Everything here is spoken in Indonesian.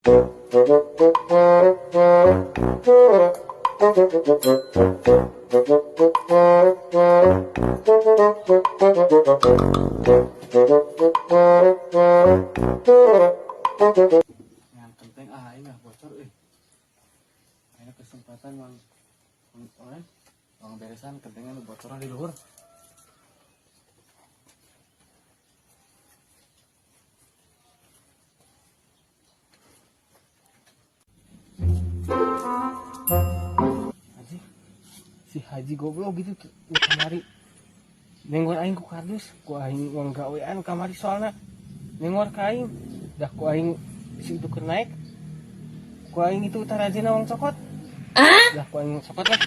Yang penting ini nggak bocor, Ada kesempatan uang beresan kentingnya lu bocoran di luhur. Si Haji goblok gitu tuh kamari nengor aing ku kardus ku aing uang gawean kamari soalnya nengor ka aing dah ku aing si itu naik ku aing itu tarajina uang cokot dah ku aing cokot lah.